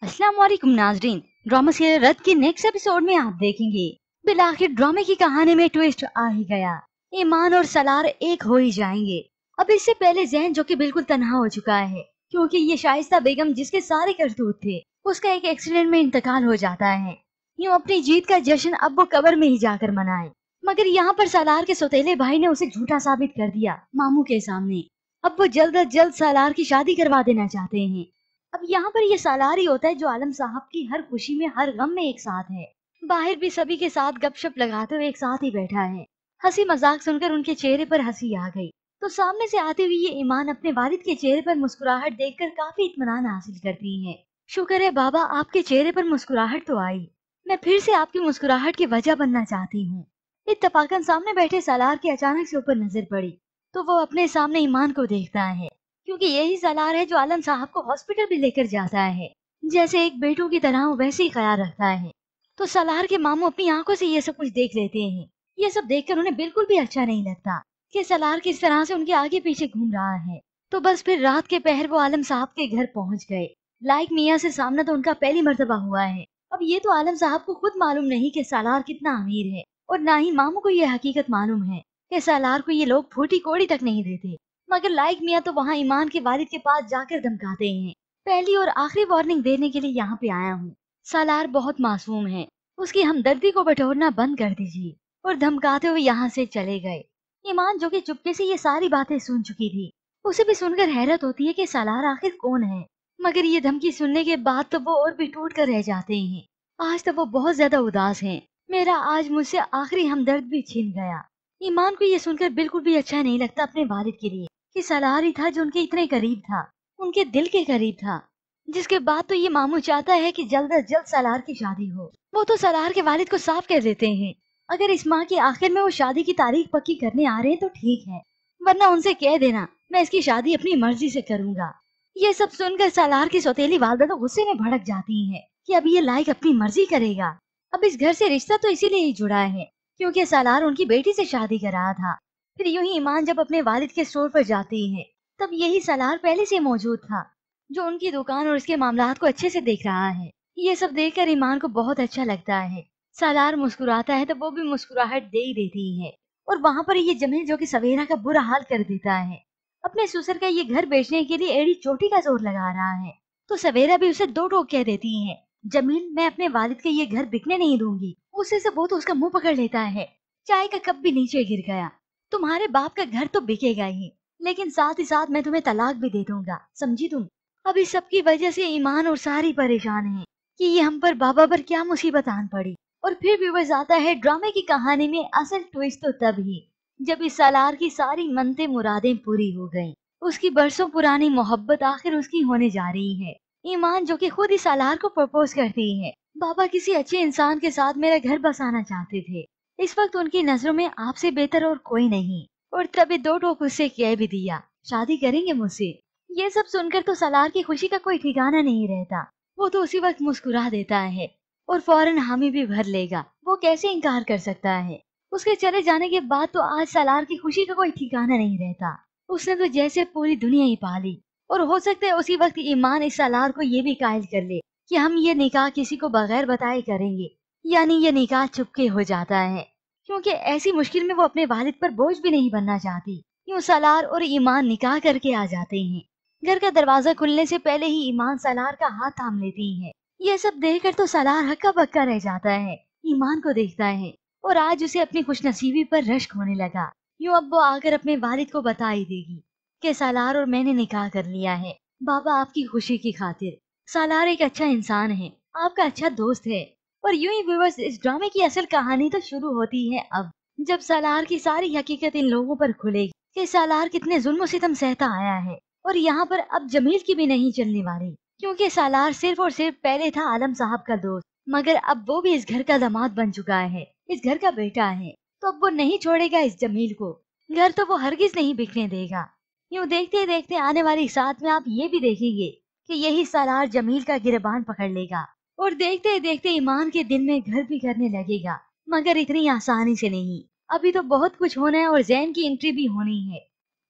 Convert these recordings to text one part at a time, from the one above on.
अस्सलाम वालेकुम नाजरीन। ड्रामा सीरियल रद्द के नेक्स्ट एपिसोड में आप देखेंगे बिल आखिर ड्रामे की कहानी में ट्विस्ट आ ही गया। ईमान और सलार एक हो ही जाएंगे। अब इससे पहले जैन जो कि बिल्कुल तन्हा हो चुका है क्योंकि ये शाइस्ता बेगम जिसके सारे करतूत थे उसका एक एक्सीडेंट में इंतकाल हो जाता है। यूँ अपनी जीत का जश्न अब वो कब्र में ही जाकर मनाए, मगर यहाँ पर सलार के सौतेले भाई ने उसे झूठा साबित कर दिया मामू के सामने। अब वो जल्द अज जल्द सलार की शादी करवा देना चाहते हैं। अब यहाँ पर ये सालार ही होता है जो आलम साहब की हर खुशी में हर गम में एक साथ है। बाहर भी सभी के साथ गपशप लगाते हुए एक साथ ही बैठा है। हंसी मजाक सुनकर उनके चेहरे पर हंसी आ गई तो सामने से आते हुए ये ईमान अपने वालिद के चेहरे पर मुस्कुराहट देखकर काफी इत्मीनान हासिल करती है। शुक्र है बाबा आपके चेहरे पर मुस्कुराहट तो आई, मैं फिर से आपकी मुस्कुराहट की वजह बनना चाहती हूँ। इत्तफाकन सामने बैठे सालार के अचानक से ऊपर नजर पड़ी तो वो अपने सामने ईमान को देखता है क्योंकि यही सलार है जो आलम साहब को हॉस्पिटल भी लेकर जाता है। जैसे एक बेटों की तरह वैसे ही ख्याल रखता है। तो सलार के मामू अपनी आंखों से ये सब कुछ देख लेते हैं। ये सब देखकर उन्हें बिल्कुल भी अच्छा नहीं लगता कि सलार किस तरह से उनके आगे पीछे घूम रहा है। तो बस फिर रात के पहर वो आलम साहब के घर पहुंच गए। लाइक मियाँ से सामना तो उनका पहली मर्तबा हुआ है। अब ये तो आलम साहब को खुद मालूम नहीं कि सलार कितना अमीर है और ना ही मामू को ये हकीकत मालूम है कि सलार को ये लोग फूटी कोड़ी तक नहीं देते। मगर लाइक मियाँ तो वहाँ ईमान के वालिद के पास जाकर धमकाते हैं। पहली और आखिरी वार्निंग देने के लिए यहाँ पे आया हूँ। सालार बहुत मासूम है, उसकी हमदर्दी को बटोरना बंद कर दीजिए। और धमकाते हुए यहाँ से चले गए। ईमान जो कि चुपके से ये सारी बातें सुन चुकी थी, उसे भी सुनकर हैरत होती है कि सालार आखिर कौन है। मगर ये धमकी सुनने के बाद तो वो और भी टूट कर रह जाते हैं। आज तो वो बहुत ज्यादा उदास है। मेरा आज मुझसे आखिरी हमदर्द भी छीन गया। ईमान को ये सुनकर बिल्कुल भी अच्छा नहीं लगता अपने वालिद के लिए कि सलार ही था जो उनके इतने करीब था, उनके दिल के करीब था। जिसके बाद तो ये मामू चाहता है कि जल्द अज जल्द सलार की शादी हो। वो तो सलार के वालिद को साफ कह देते हैं अगर इस माह के आखिर में वो शादी की तारीख पक्की करने आ रहे हैं तो ठीक है, वरना उनसे कह देना मैं इसकी शादी अपनी मर्जी से करूंगा। ये सब सुनकर सलार की सौतेली वालदा तो गुस्से में भड़क जाती है कि अब ये लाइक अपनी मर्जी करेगा। अब इस घर से रिश्ता तो इसीलिए ही जुड़ा है क्योंकि सलार उनकी बेटी से शादी कर रहा था। फिर यूं ही ईमान जब अपने वालिद के स्टोर पर जाती है तब यही सलार पहले से मौजूद था जो उनकी दुकान और उसके मामलात को अच्छे से देख रहा है। ये सब देखकर ईमान को बहुत अच्छा लगता है। सलार मुस्कुराता है तो वो भी मुस्कुराहट दे ही देती है। और वहाँ पर ये जमील जो कि सवेरा का बुरा हाल कर देता है, अपने ससुर का ये घर बेचने के लिए एड़ी चोटी का जोर लगा रहा है। तो सवेरा भी उसे दो टोक कह देती है, जमील मैं अपने वालिद के ये घर बिकने नहीं दूंगी। उससे से वो तो उसका मुंह पकड़ लेता है। चाय का कप भी नीचे गिर गया। तुम्हारे बाप का घर तो बिकेगा ही, लेकिन साथ ही साथ मैं तुम्हें तलाक भी दे दूंगा, समझी तुम। अब इस सब की वजह से ईमान और सारी परेशान है कि ये हम पर बाबा पर क्या मुसीबत आन पड़ी। और फिर व्यूअर्स आता है ड्रामे की कहानी में असल ट्विस्ट तो तब ही जब इस सालार की सारी मनते मुरादें पूरी हो गईं। उसकी बरसों पुरानी मोहब्बत आखिर उसकी होने जा रही है। ईमान जो कि खुद इस सालार को प्रपोज करती है, बाबा किसी अच्छे इंसान के साथ मेरा घर बसाना चाहते थे। इस वक्त उनकी नजरों में आपसे बेहतर और कोई नहीं। और तभी दो टोक उससे कह भी दिया, शादी करेंगे मुझसे। ये सब सुनकर तो सलार की खुशी का कोई ठिकाना नहीं रहता। वो तो उसी वक्त मुस्कुरा देता है और फौरन हामी भी भर लेगा। वो कैसे इनकार कर सकता है। उसके चले जाने के बाद तो आज सलार की खुशी का कोई ठिकाना नहीं रहता। उसने तो जैसे पूरी दुनिया ही पाली। और हो सकता है उसी वक्त ईमान इस सलार को ये भी कायल कर ले कि हम ये निकाह किसी को बगैर बताए करेंगे, यानी ये निकाह चुपके हो जाता है क्योंकि ऐसी मुश्किल में वो अपने वालिद पर बोझ भी नहीं बनना चाहती। यूँ सलार और ईमान निकाह करके आ जाते हैं। घर का दरवाजा खुलने से पहले ही ईमान सलार का हाथ थाम लेती है। ये सब देखकर तो सलार हक्का बक्का रह जाता है, ईमान को देखता है और आज उसे अपनी खुशनसीबी पर रश्क होने लगा। यूँ अब वो आकर अपने वालिद को बता ही देगी कि सलार और मैंने निकाह कर लिया है बाबा आपकी खुशी की खातिर। सलार एक अच्छा इंसान है, आपका अच्छा दोस्त है। और यूं ही व्यूअर्स इस ड्रामे की असल कहानी तो शुरू होती है अब, जब सलार की सारी हकीकत इन लोगों पर खुलेगी कि सलार कितने जुल्म सितम सहता आया है। और यहाँ पर अब जमील की भी नहीं चलने वाली क्योंकि सलार सिर्फ और सिर्फ पहले था आलम साहब का दोस्त, मगर अब वो भी इस घर का दामाद बन चुका है, इस घर का बेटा है। तो अब वो नहीं छोड़ेगा इस जमील को। घर तो वो हरगिज नहीं बिकने देगा। यूँ देखते देखते आने वाली साथ में आप ये भी देखेंगे कि यही सलार जमील का गिरबान पकड़ लेगा और देखते देखते ईमान के दिल में घर भी करने लगेगा, मगर इतनी आसानी से नहीं। अभी तो बहुत कुछ होना है और जैन की एंट्री भी होनी है।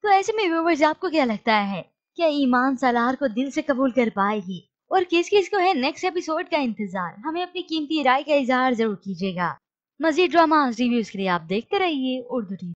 तो ऐसे में व्यूअर्स आपको क्या लगता है, क्या ईमान सलार को दिल से कबूल कर पाएगी और किस किस को है नेक्स्ट एपिसोड का इंतजार, हमें अपनी कीमती राय का इजहार जरूर कीजिएगा। मजीद ड्रामा रिव्यूज के लिए आप देखते रहिए उर्दू टीवी।